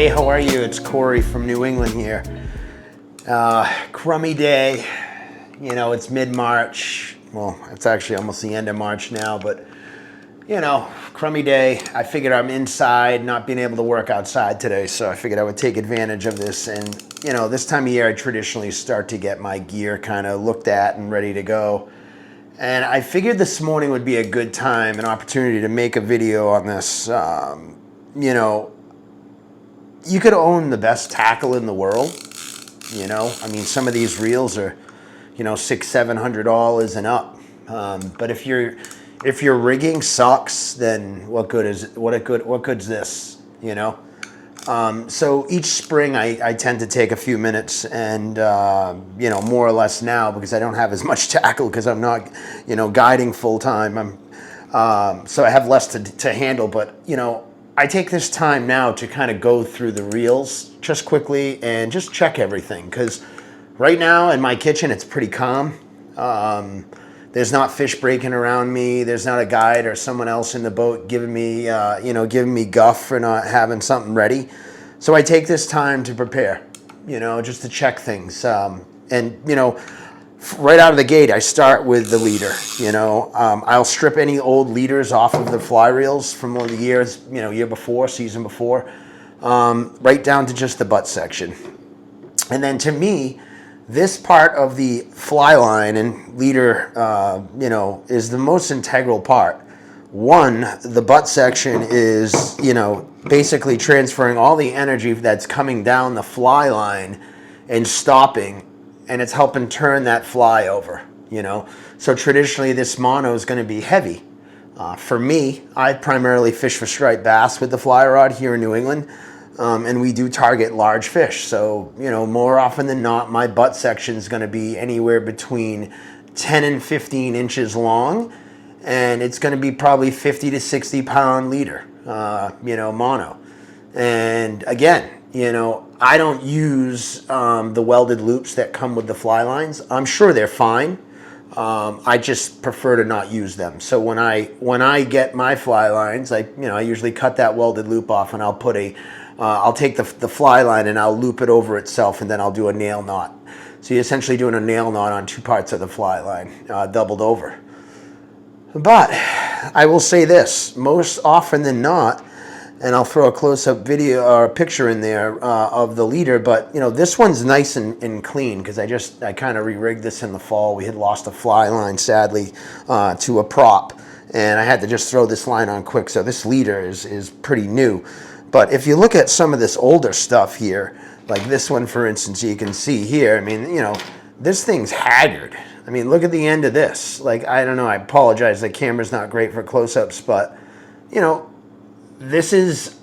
Hey, how are you? It's Corey from New England here. Crummy day. You know, it's mid-March. Well, it's actually almost the end of March now, but you know, crummy day. I figured I'm inside, not being able to work outside today, so I figured I would take advantage of this. And you know, this time of year I traditionally start to get my gear kind of looked at and ready to go. And I figured this morning would be a good time, an opportunity to make a video on this. You know, you could own the best tackle in the world. You know, I mean, some of these reels are, you know, $600-700 and up. But if your rigging sucks, then what good's this? You know. So each spring I tend to take a few minutes and you know, more or less now because I don't have as much tackle because I'm not, you know, guiding full time. So I have less to handle. But you know, I take this time now to kind of go through the reels just quickly and just check everything, because right now in my kitchen it's pretty calm. There's not fish breaking around me. There's not a guide or someone else in the boat giving me, you know, giving me guff for not having something ready. So I take this time to prepare, you know, just to check things. And you know, right out of the gate, I start with the leader. You know, I'll strip any old leaders off of the fly reels from one of the years, you know, year before, season before, right down to just the butt section. And then to me, this part of the fly line and leader, you know, is the most integral part. One, the butt section is, you know, basically transferring all the energy that's coming down the fly line and stopping, and it's helping turn that fly over, you know. So traditionally this mono is going to be heavy. For me, I primarily fish for striped bass with the fly rod here in New England. And we do target large fish. So, you know, more often than not, my butt section is going to be anywhere between 10 and 15 inches long. And it's going to be probably 50 to 60 pound leader, you know, mono. And again, you know, I don't use the welded loops that come with the fly lines. I'm sure they're fine. I just prefer to not use them. So when I get my fly lines, I usually cut that welded loop off, and I'll put I'll take the fly line and I'll loop it over itself, and then I'll do a nail knot. So you're essentially doing a nail knot on two parts of the fly line, doubled over. But I will say this, most often than not, and I'll throw a close-up video or a picture in there of the leader, but you know, this one's nice and clean because I kind of re-rigged this in the fall. We had lost a fly line, sadly, to a prop, and I had to just throw this line on quick. So this leader is pretty new. But if you look at some of this older stuff here, like this one, for instance, you can see here, I mean, you know, this thing's haggard. I mean, look at the end of this. Like, I don't know, I apologize, the camera's not great for close-ups, but, you know, this is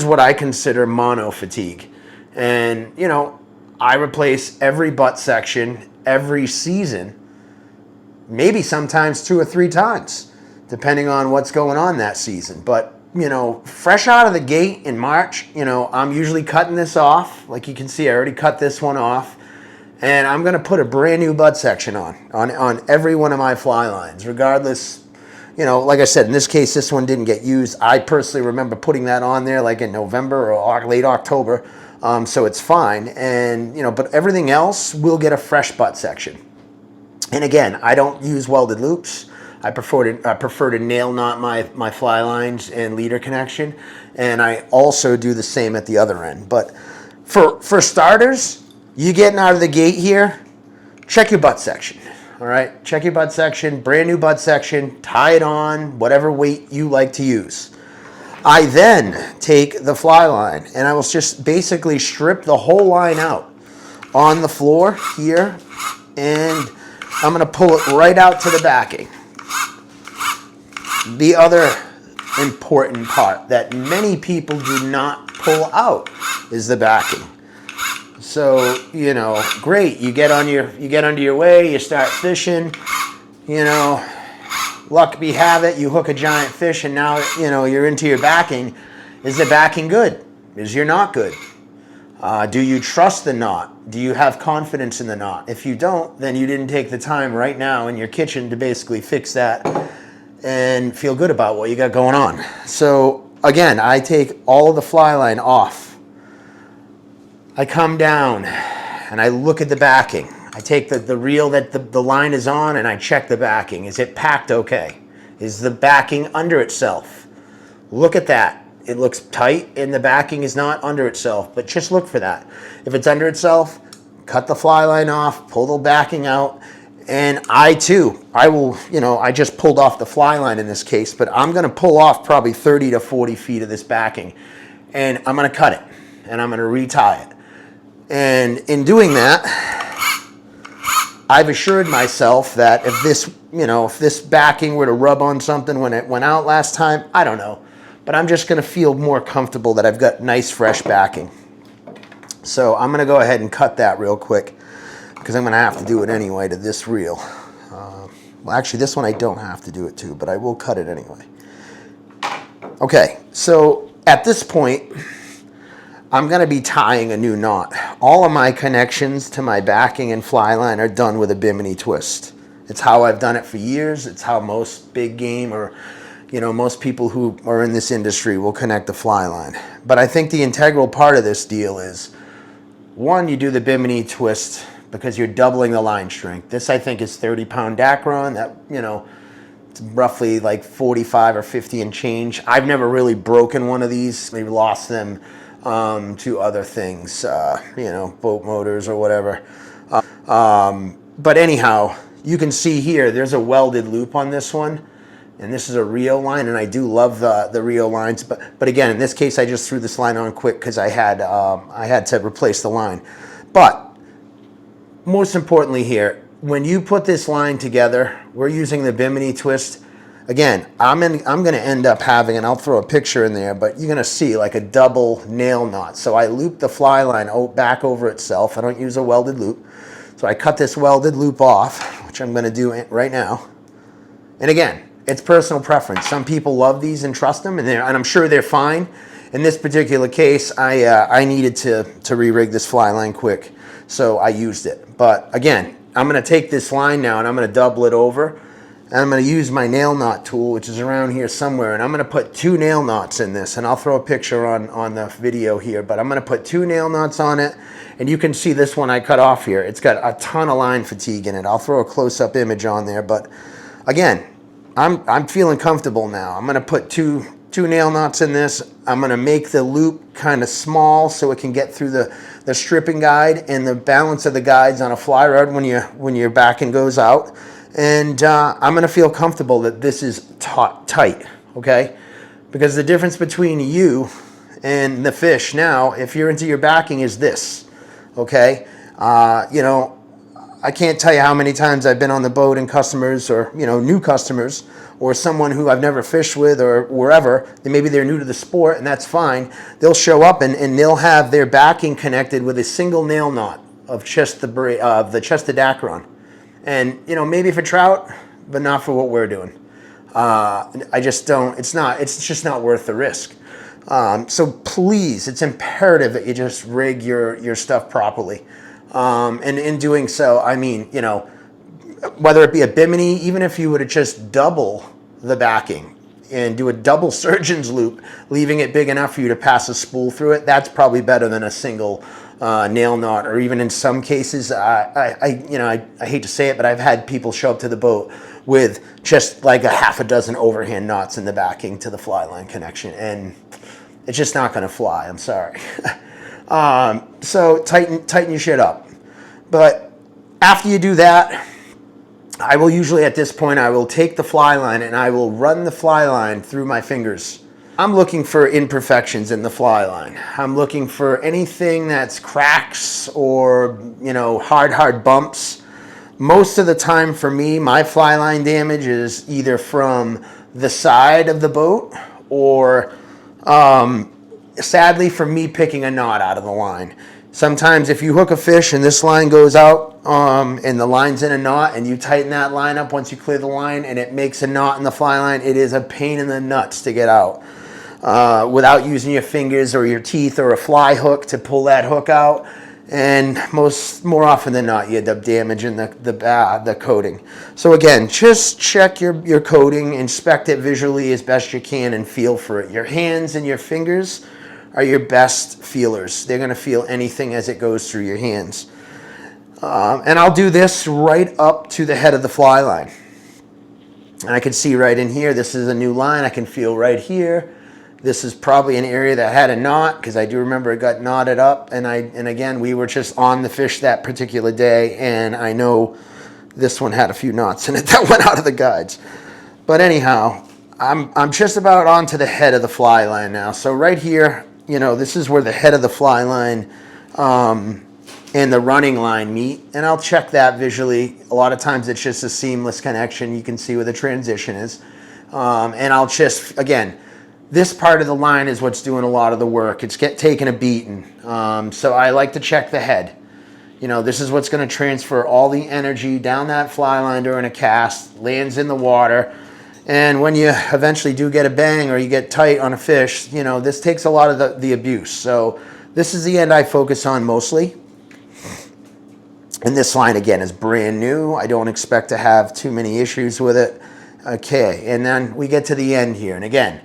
what I consider mono fatigue. And, you know, I replace every butt section every season, maybe sometimes 2 or 3 times, depending on what's going on that season. But you know, fresh out of the gate in March, you know, I'm usually cutting this off. Like you can see, I already cut this one off. And I'm going to put a brand new butt section on every one of my fly lines, regardless. You know, like I said, in this case, this one didn't get used. I personally remember putting that on there like in November or late October. So it's fine. And, you know, but everything else will get a fresh butt section. And again, I don't use welded loops. I prefer to nail knot my fly lines and leader connection, and I also do the same at the other end. But for starters, you getting out of the gate here, check your butt section. All right, check your butt section, brand new butt section, tie it on, whatever weight you like to use. I then take the fly line and I will just basically strip the whole line out on the floor here, and I'm going to pull it right out to the backing. The other important part that many people do not pull out is the backing. So, you know, great, you get under your way, you start fishing, you know, luck be have it, you hook a giant fish, and now, you know, you're into your backing. Is the backing good? Is your knot good? Do you trust the knot? Do you have confidence in the knot? If you don't, then you didn't take the time right now in your kitchen to basically fix that and feel good about what you got going on. So again, I take all of the fly line off I come down and I look at the backing. I take the reel that the line is on and I check the backing. Is it packed okay? Is the backing under itself? Look at that. It looks tight and the backing is not under itself, but just look for that. If it's under itself, cut the fly line off, pull the backing out, and I will, I just pulled off the fly line in this case, but I'm gonna pull off probably 30 to 40 feet of this backing, and I'm gonna cut it, and I'm gonna retie it. And in doing that, I've assured myself that if this backing were to rub on something when it went out last time, I don't know, but I'm just gonna feel more comfortable that I've got nice fresh backing. So I'm gonna go ahead and cut that real quick because I'm gonna have to do it anyway to this reel. Well, actually this one I don't have to do it to, but I will cut it anyway. Okay, so at this point, I'm gonna be tying a new knot. All of my connections to my backing and fly line are done with a bimini twist. It's how I've done it for years. It's how most big game or most people who are in this industry will connect the fly line. But I think the integral part of this deal is, one, you do the bimini twist because you're doubling the line strength. This I think is 30-pound Dacron. That, it's roughly like 45 or 50 and change. I've never really broken one of these. We've lost them to other things, boat motors or whatever. But anyhow, you can see here, there's a welded loop on this one. And this is a Rio line, and I do love the Rio lines. But again, in this case, I just threw this line on quick because I had to replace the line. But most importantly here, when you put this line together, we're using the bimini twist. Again, I'm going to end up having, and I'll throw a picture in there, but you're going to see like a double nail knot. So I loop the fly line back over itself. I don't use a welded loop. So I cut this welded loop off, which I'm going to do right now. And again, it's personal preference. Some people love these and trust them, and I'm sure they're fine. In this particular case, I needed to re-rig this fly line quick, so I used it. But again, I'm going to take this line now and I'm going to double it over, and I'm going to use my nail knot tool, which is around here somewhere, and I'm going to put 2 nail knots in this, and I'll throw a picture on the video here, but I'm going to put 2 nail knots on it, and you can see this one I cut off here. It's got a ton of line fatigue in it. I'll throw a close-up image on there, but again, I'm feeling comfortable now. I'm gonna put two nail knots in this. I'm gonna make the loop kind of small so it can get through the stripping guide and the balance of the guides on a fly rod when your backing goes out. And I'm gonna feel comfortable that this is tight, okay? Because the difference between you and the fish now, if you're into your backing, is this, okay? I can't tell you how many times I've been on the boat and customers or, new customers or someone who I've never fished with or wherever, maybe they're new to the sport, and that's fine. They'll show up and they'll have their backing connected with a single nail knot of just the Dacron. And, maybe for trout, but not for what we're doing. I just don't, it's just not worth the risk. So please, it's imperative that you just rig your stuff properly. And in doing so, I mean, whether it be a bimini, even if you were to just double the backing and do a double surgeon's loop, leaving it big enough for you to pass a spool through it, that's probably better than a single nail knot. Or even in some cases, I hate to say it, but I've had people show up to the boat with just like a half a dozen overhand knots in the backing to the fly line connection, and it's just not going to fly. I'm sorry. So tighten your shit up. But after you do that, I will usually at this point, I will take the fly line and I will run the fly line through my fingers. I'm looking for imperfections in the fly line. I'm looking for anything that's cracks or, hard bumps. Most of the time for me, my fly line damage is either from the side of the boat or, sadly, for me picking a knot out of the line. Sometimes if you hook a fish and this line goes out and the line's in a knot and you tighten that line up once you clear the line and it makes a knot in the fly line, it is a pain in the nuts to get out without using your fingers or your teeth or a fly hook to pull that hook out. And more often than not, you end up damaging the coating. So again, just check your coating, inspect it visually as best you can, and feel for it. Your hands and your fingers are your best feelers. They're going to feel anything as it goes through your hands. And I'll do this right up to the head of the fly line. And I can see right in here, this is a new line. I can feel right here. This is probably an area that had a knot, because I do remember it got knotted up. And again, we were just on the fish that particular day, and I know this one had a few knots in it that went out of the guides. But anyhow, I'm just about onto the head of the fly line now. So right here, you know, this is where the head of the fly line and the running line meet, and I'll check that visually. A lot of times it's just a seamless connection. You can see where the transition is. And I'll just, again, this part of the line is what's doing a lot of the work. It's taking a beating. So I like to check the head. You know, this is what's going to transfer all the energy down that fly line during a cast, lands in the water. And when you eventually do get a bang or you get tight on a fish, you know, this takes a lot of the abuse. So this is the end I focus on mostly. And this line, again, is brand new. I don't expect to have too many issues with it. Okay, and then we get to the end here. And again,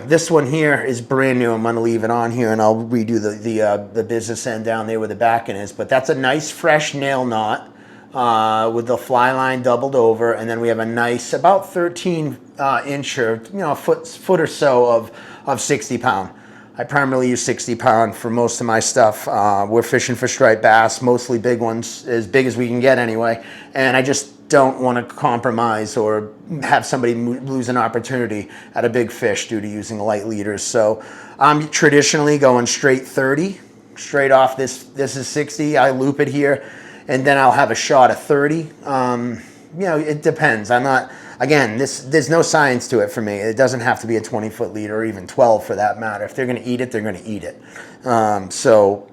this one here is brand new. I'm gonna leave it on here, and I'll redo the business end down there where the backing is. But that's a nice fresh nail knot with the fly line doubled over. And then we have a nice, about 13 inch or, you know, a foot or so of 60 pound. I primarily use 60 pound for most of my stuff. We're fishing for striped bass, mostly big ones, as big as we can get anyway. And I just don't want to compromise or have somebody lose an opportunity at a big fish due to using light leaders. So I'm traditionally going straight 30, straight off this is 60. I loop it here, and then I'll have a shot of 30. You know, it depends. I'm not, again, there's no science to it for me. It doesn't have to be a 20-foot leader or even 12 for that matter. If they're going to eat it, they're going to eat it. So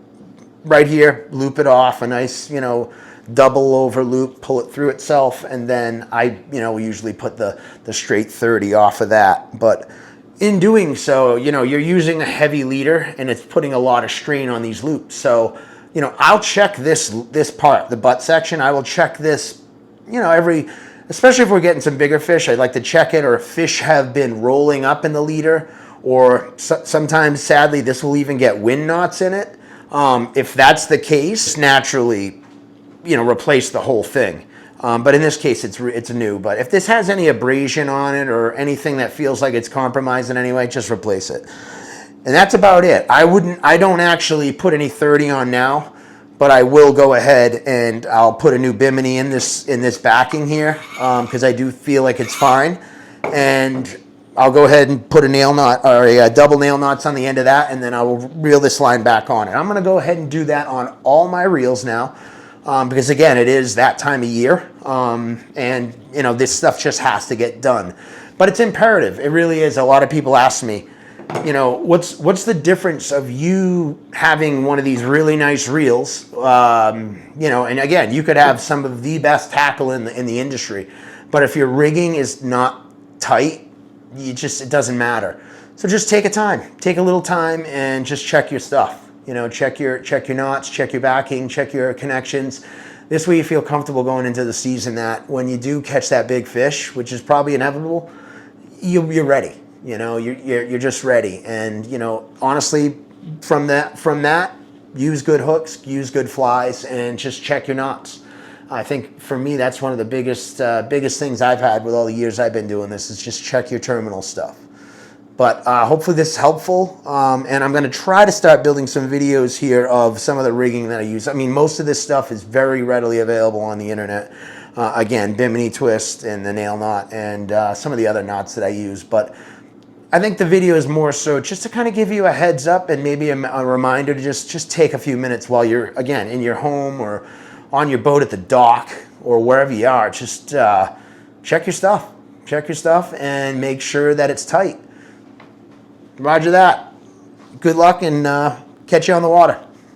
right here, loop it off, a nice, you know, double over loop, pull it through itself, and then we usually put the straight 30 off of that. But in doing so, you know, you're using a heavy leader, and it's putting a lot of strain on these loops. So, you know, I'll check this part, the butt section. I will check this, you know, especially if we're getting some bigger fish, I'd like to check it, or if fish have been rolling up in the leader, or sometimes, sadly, this will even get wind knots in it. If that's the case, naturally, you know, replace the whole thing. But in this case, it's new. But if this has any abrasion on it or anything that feels like it's compromised in any way, just replace it. And that's about it. I don't actually put any 30 on now, but I will go ahead and I'll put a new bimini in this backing here, because I do feel like it's fine. And I'll go ahead and put a nail knot or a double nail knots on the end of that, and then I will reel this line back on it. I'm going to go ahead and do that on all my reels now, because again, it is that time of year, and you know, this stuff just has to get done. But it's imperative. It really is. A lot of people ask me, you know, what's the difference of you having one of these really nice reels, you know, and again, you could have some of the best tackle in the industry, but if your rigging is not tight, it doesn't matter. So just take a little time and just check your stuff. You know, check your knots, check your backing, check your connections. This way you feel comfortable going into the season that when you do catch that big fish, which is probably inevitable, you're ready. You know, you're just ready. And, you know, honestly, from that, use good hooks, use good flies, and just check your knots. I think for me, that's one of the biggest things I've had with all the years I've been doing this, is just check your terminal stuff. But hopefully this is helpful. And I'm going to try to start building some videos here of some of the rigging that I use. I mean, most of this stuff is very readily available on the internet. Again, bimini twist and the nail knot and some of the other knots that I use. But I think the video is more so just to kind of give you a heads up and maybe a reminder to just take a few minutes while you're, again, in your home or on your boat at the dock or wherever you are. Just check your stuff. Check your stuff and make sure that it's tight. Roger that. Good luck, and catch you on the water.